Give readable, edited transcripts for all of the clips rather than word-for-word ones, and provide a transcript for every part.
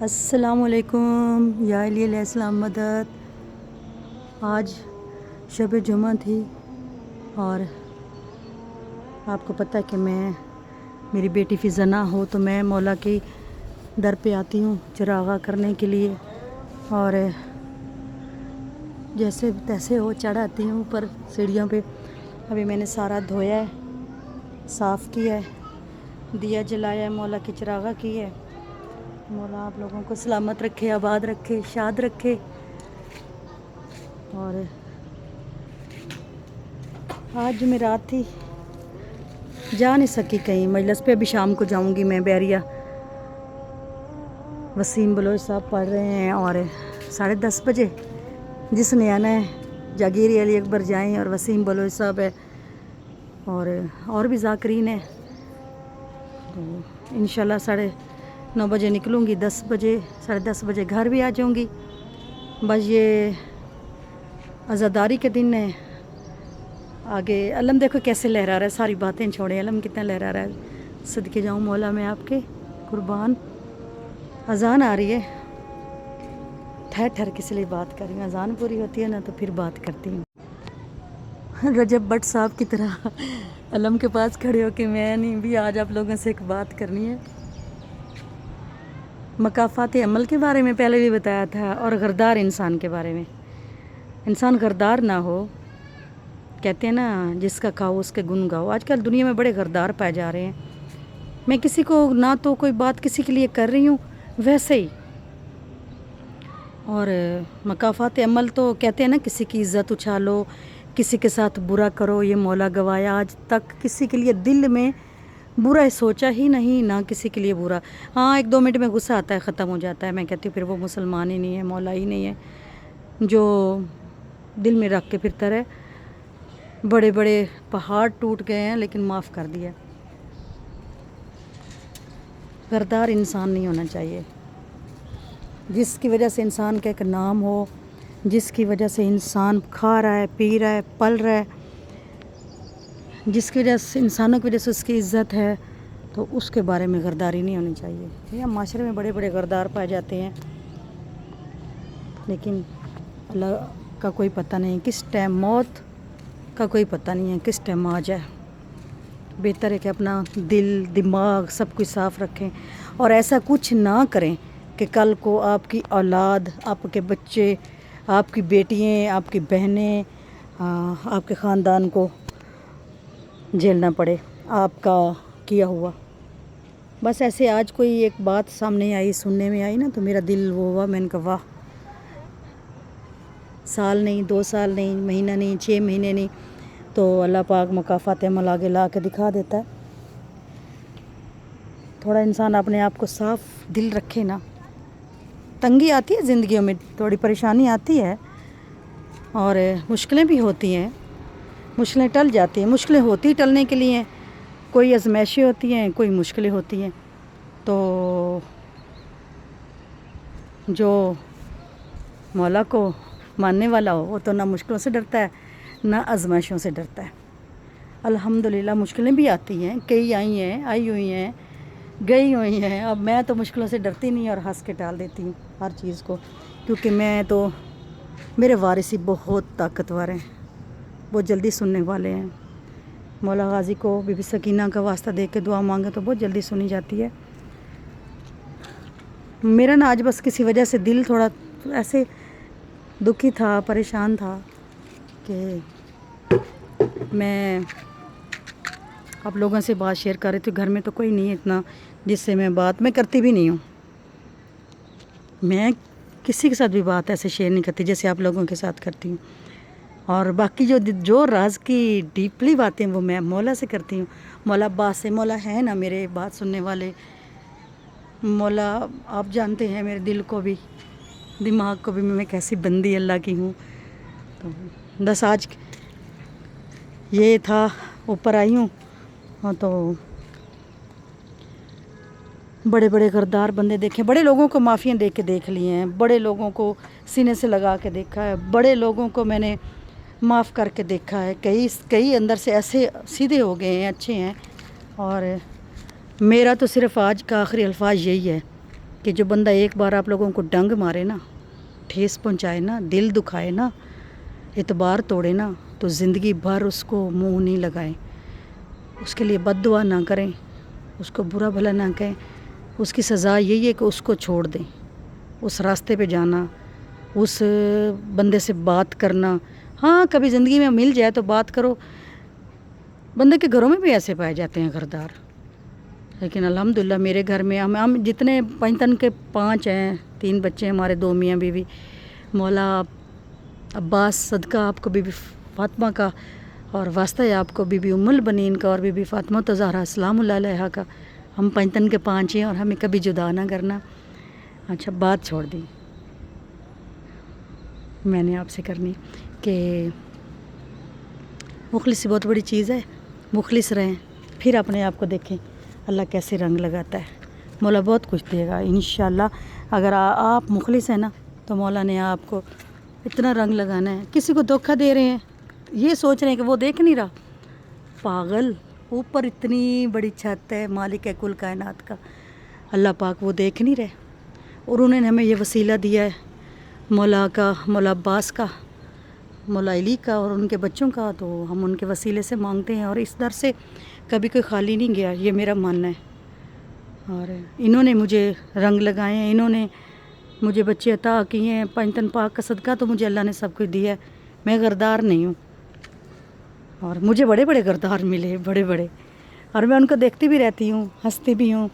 السلام علیکم یا علی علیہ السلام مدد۔ آج شب جمعہ تھی اور آپ کو پتہ ہے کہ میری بیٹی فضا نہ ہو تو میں مولا کی در پہ آتی ہوں چراغاں کرنے کے لیے، اور جیسے تیسے ہو چڑھ آتی ہوں اوپر سیڑھیوں پہ۔ ابھی میں نے سارا دھویا ہے، صاف کیا ہے، دیا جلایا ہے، مولا کی چراغاں کی ہے۔ مولا آپ لوگوں کو سلامت رکھے، آباد رکھے، شاد رکھے۔ اور آج جمعرات تھی، جا نہیں سکی کہیں مجلس پہ، ابھی شام کو جاؤں گی میں بیریا۔ وسیم بلوچ صاحب پڑھ رہے ہیں اور 10:30 بجے جس نے آنا ہے جاگیری علی اکبر جائیں، اور وسیم بلوچ صاحب ہے اور بھی ذاکرین ہیں، تو انشاءاللہ 9:30 بجے نکلوں گی، 10 بجے 10:30 بجے گھر بھی آ جاؤں گی۔ بس یہ عزاداری کے دن ہے۔ آگے علم دیکھو کیسے لہرا رہا ہے، ساری باتیں چھوڑیں، علم کتنا لہرا رہا ہے۔ صدقے جاؤں مولا میں آپ کے قربان۔ اذان آ رہی ہے، ٹھہر کس لیے بات کر رہی ہوں، اذان پوری ہوتی ہے نا تو پھر بات کرتی ہوں۔ رجب بٹ صاحب کی طرح علم کے پاس کھڑے ہو کے میں نہیں بھی آج آپ لوگوں سے ایک بات کرنی ہے۔ مکافات عمل کے بارے میں پہلے بھی بتایا تھا، اور غردار انسان کے بارے میں۔ انسان غردار نہ ہو، کہتے ہیں نا جس کا کھاؤ اس کے گن گاؤ۔ آج کل دنیا میں بڑے غردار پائے جا رہے ہیں۔ میں کسی کو نہ تو کوئی بات کسی کے لیے کر رہی ہوں ویسے ہی، اور مکافات عمل تو کہتے ہیں نا کسی کی عزت اچھالو، کسی کے ساتھ برا کرو، یہ مولا گوایا۔ آج تک کسی کے لیے دل میں برا سوچا ہی نہیں، نہ کسی کے لیے برا۔ ہاں 1-2 منٹ میں غصہ آتا ہے، ختم ہو جاتا ہے، میں کہتی ہوں پھر وہ مسلمان ہی نہیں ہے، مولا ہی نہیں ہے جو دل میں رکھ کے پھرتا رہے۔ بڑے بڑے پہاڑ ٹوٹ گئے ہیں لیکن معاف کر دیا۔ غردار انسان نہیں ہونا چاہیے، جس کی وجہ سے انسان کا ایک نام ہو، جس کی وجہ سے انسان کھا رہا ہے، پی رہا ہے، پل رہا ہے، جس کی وجہ سے انسانوں کی وجہ سے اس کی عزت ہے، تو اس کے بارے میں غرداری نہیں ہونی چاہیے۔ یہ معاشرے میں بڑے بڑے غردار پائے جاتے ہیں، لیکن اللہ کا کوئی پتہ نہیں کس ٹائم، موت کا کوئی پتہ نہیں ہے کس ٹائم آ جائے۔ بہتر ہے کہ اپنا دل دماغ سب کچھ صاف رکھیں، اور ایسا کچھ نہ کریں کہ کل کو آپ کی اولاد، آپ کے بچے، آپ کی بیٹیاں، آپ کی بہنیں، آپ کے خاندان کو جھیلنا پڑے آپ کا کیا ہوا۔ بس ایسے آج کوئی ایک بات سامنے آئی، سننے میں آئی نا، تو میرا دل وہ ہوا، میں نے کہا واہ، سال نہیں، 2 سال نہیں، مہینہ نہیں، 6 مہینے نہیں، تو اللہ پاک مکافات عمل آگے لا کے دکھا دیتا ہے۔ تھوڑا انسان اپنے آپ کو صاف دل رکھے نا۔ تنگی آتی ہے زندگیوں میں، تھوڑی پریشانی آتی ہے، اور مشکلیں بھی ہوتی ہیں، مشکلیں ٹل جاتی ہیں۔ مشکلیں ہوتی ٹلنے کے لیے، کوئی آزمائشیں ہوتی ہیں، کوئی مشکلیں ہوتی ہیں، تو جو مولا کو ماننے والا ہو وہ تو نہ مشکلوں سے ڈرتا ہے نہ آزمائشوں سے ڈرتا ہے۔ الحمدللہ مشکلیں بھی آتی ہیں، کئی آئی ہوئی ہیں، گئی ہوئی ہیں۔ اب میں تو مشکلوں سے ڈرتی نہیں اور ہنس کے ٹال دیتی ہوں ہر چیز کو، کیونکہ میرے وارثی بہت طاقتور ہیں، بہت جلدی سننے والے ہیں۔ مولا غازی کو بی بی سکینہ کا واسطہ دے کے دعا مانگے تو بہت جلدی سنی جاتی ہے۔ میرا نا آج بس کسی وجہ سے دل تھوڑا ایسے دکھی تھا، پریشان تھا، کہ میں آپ لوگوں سے بات شیئر کر رہی تھی۔ گھر میں تو کوئی نہیں ہے اتنا جس سے میں کرتی بھی نہیں ہوں، میں کسی کے ساتھ بھی بات ایسے شیئر نہیں کرتی جیسے آپ لوگوں کے ساتھ کرتی ہوں، اور باقی جو راز کی ڈیپلی باتیں وہ میں مولا سے کرتی ہوں، مولا عباس سے۔ مولا ہے نا میرے بات سننے والے، مولا آپ جانتے ہیں میرے دل کو بھی، دماغ کو بھی، میں کیسی بندی اللہ کی ہوں۔ تو بس آج یہ تھا، اوپر آئی ہوں، تو بڑے بڑے غردار بندے دیکھے، بڑے لوگوں کو معافیاں دے کے دیکھ لی ہیں، بڑے لوگوں کو سینے سے لگا کے دیکھا ہے، بڑے لوگوں کو میں نے معاف کر کے دیکھا ہے۔ کئی اندر سے ایسے سیدھے ہو گئے ہیں، اچھے ہیں، اور میرا تو صرف آج کا آخری الفاظ یہی ہے کہ جو بندہ ایک بار آپ لوگوں کو ڈنگ مارے نا، ٹھیس پہنچائے نا، دل دکھائے نا، اعتبار توڑے نا، تو زندگی بھر اس کو منہ نہیں لگائیں، اس کے لیے بد دعا نہ کریں، اس کو برا بھلا نہ کہیں. اس کی سزا یہی ہے کہ اس کو چھوڑ دیں. اس راستے پہ جانا، اس بندے سے بات کرنا، ہاں کبھی زندگی میں مل جائے تو بات کرو. بندے کے گھروں میں بھی ایسے پائے جاتے ہیں غدار، لیکن الحمدللہ میرے گھر میں ہم جتنے پنجتن کے 5 ہیں، 3 بچے ہمارے، 2 میاں بیوی. مولا عباس صدقہ آپ کو بی بی فاطمہ کا، اور واسطہ ہے آپ کو بی بی ام البنین کا اور بی بی فاطمہ زہرا سلام اللہ علیہا کا. ہم پنجتن کے 5 ہیں اور ہمیں کبھی جدا نہ کرنا. اچھا بات چھوڑ دی میں نے آپ سے کرنی کہ مخلصی بہت بڑی چیز ہے. مخلص رہیں، پھر اپنے آپ کو دیکھیں اللہ کیسے رنگ لگاتا ہے. مولا بہت کچھ دے گا انشاءاللہ. اگر آپ مخلص ہیں نا تو مولا نے آپ کو اتنا رنگ لگانا ہے. کسی کو دھوکہ دے رہے ہیں، یہ سوچ رہے ہیں کہ وہ دیکھ نہیں رہا، پاگل. اوپر اتنی بڑی چھت ہے، مالک ہے کل کائنات کا، اللہ پاک وہ دیکھ نہیں رہے. اور انہوں نے ہمیں یہ وسیلہ دیا ہے مولا کا، مولا عباس کا، مولا علی کا اور ان کے بچوں کا، تو ہم ان کے وسیلے سے مانگتے ہیں. اور اس در سے کبھی کوئی خالی نہیں گیا، یہ میرا ماننا ہے. اور انہوں نے مجھے رنگ لگائے ہیں، انہوں نے مجھے بچے عطا کیے ہیں. پنجتن پاک کا صدقہ تو مجھے اللہ نے سب کچھ دیا ہے. میں غدار نہیں ہوں، اور مجھے بڑے بڑے غدار ملے، بڑے بڑے، اور میں ان کو دیکھتی بھی رہتی ہوں، ہنستی بھی ہوں.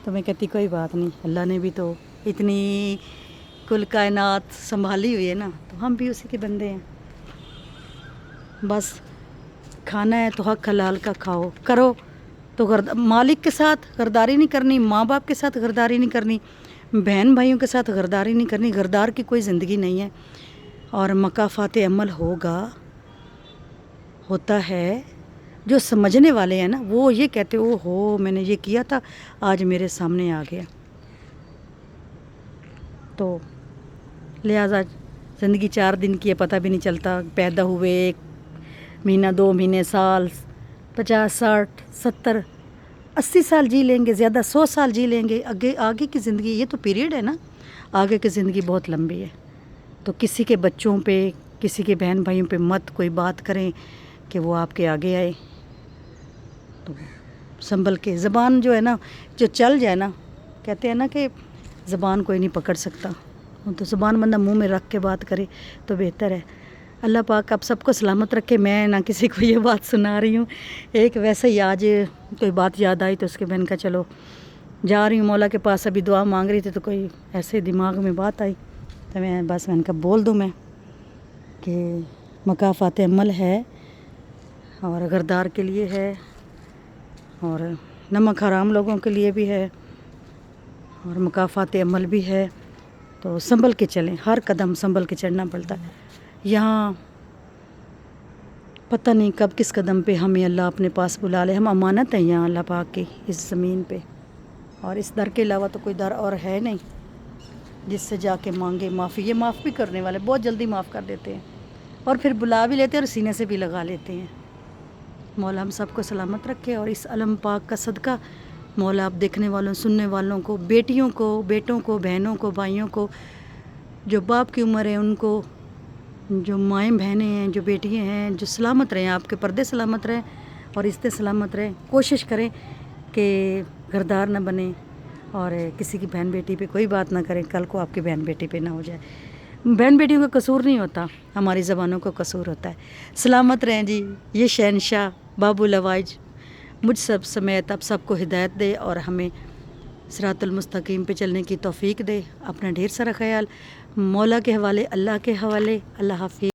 تو میں کہتی کوئی بات نہیں، اللہ نے بھی تو اتنی کل کائنات سنبھالی ہوئی ہے نا، تو ہم بھی اسی کے بندے ہیں. بس کھانا ہے تو حق حلال کا کھاؤ، کرو تو مالک کے ساتھ غداری نہیں کرنی، ماں باپ کے ساتھ غداری نہیں کرنی، بہن بھائیوں کے ساتھ غداری نہیں کرنی. غدار کی کوئی زندگی نہیں ہے. اور مکافات عمل ہوتا ہے. جو سمجھنے والے ہیں نا وہ یہ کہتے او ہو میں نے یہ کیا تھا، آج میرے سامنے آ گیا. تو لہٰذا زندگی 4 دن کی ہے، پتہ بھی نہیں چلتا. پیدا ہوئے 1 مہینہ، 2 مہینے، سال، 50، 60، 70، 80 سال جی لیں گے، زیادہ 100 سال جی لیں گے. آگے کی زندگی یہ تو پیریڈ ہے نا، آگے کی زندگی بہت لمبی ہے. تو کسی کے بچوں پہ، کسی کے بہن بھائیوں پہ مت کوئی بات کریں کہ وہ آپ کے آگے آئے. تو سنبھل کے زبان جو ہے نا، جو چل جائے نا، کہتے ہیں نا کہ زبان کوئی نہیں پکڑ سکتا، تو زبان بندہ منہ میں رکھ کے بات کرے تو بہتر ہے. اللہ پاک آپ سب کو سلامت رکھے. میں نہ کسی کو یہ بات سنا رہی ہوں، ایک ویسے ہی آج کوئی بات یاد آئی تو اس کے بہن کا چلو جا رہی ہوں مولا کے پاس، ابھی دعا مانگ رہی تھی تو کوئی ایسے دماغ میں بات آئی تو میں بس میں نے کہا بول دوں میں کہ مکافات عمل ہے، اور غدار کے لیے ہے، اور نمک حرام لوگوں کے لیے بھی ہے، اور مکافات عمل بھی ہے. تو سنبھل کے چلیں، ہر قدم سنبھل کے چڑھنا پڑتا ہے. یہاں پتہ نہیں کب کس قدم پہ ہمیں اللہ اپنے پاس بلا لے. ہم امانت ہیں یہاں اللہ پاک کی اس زمین پہ، اور اس در کے علاوہ تو کوئی در اور ہے نہیں جس سے جا کے مانگے معافی. یہ معاف بھی کرنے والے بہت جلدی معاف کر دیتے ہیں، اور پھر بلا بھی لیتے ہیں اور سینے سے بھی لگا لیتے ہیں. مولا ہم سب کو سلامت رکھے. اور اس علم پاک کا صدقہ مولا آپ دیکھنے والوں، سننے والوں کو، بیٹیوں کو، بیٹوں کو، بہنوں کو، بھائیوں کو، جو باپ کی عمر ہے ان کو، جو مائیں بہنیں ہیں، جو بیٹیاں ہیں، جو سلامت رہیں، آپ کے پردے سلامت رہیں اور رشتے سلامت رہیں. کوشش کریں کہ غدار نہ بنیں اور کسی کی بہن بیٹی پہ کوئی بات نہ کریں، کل کو آپ کی بہن بیٹی پہ نہ ہو جائے. بہن بیٹیوں کا قصور نہیں ہوتا، ہماری زبانوں کا قصور ہوتا ہے. سلامت رہیں جی. یہ شہنشاہ باب العوائج مجھ سب سمیت آپ سب کو ہدایت دے اور ہمیں صراط المستقیم پہ چلنے کی توفیق دے. اپنا ڈھیر سارا خیال مولا کے حوالے، اللہ کے حوالے. اللہ حافظ.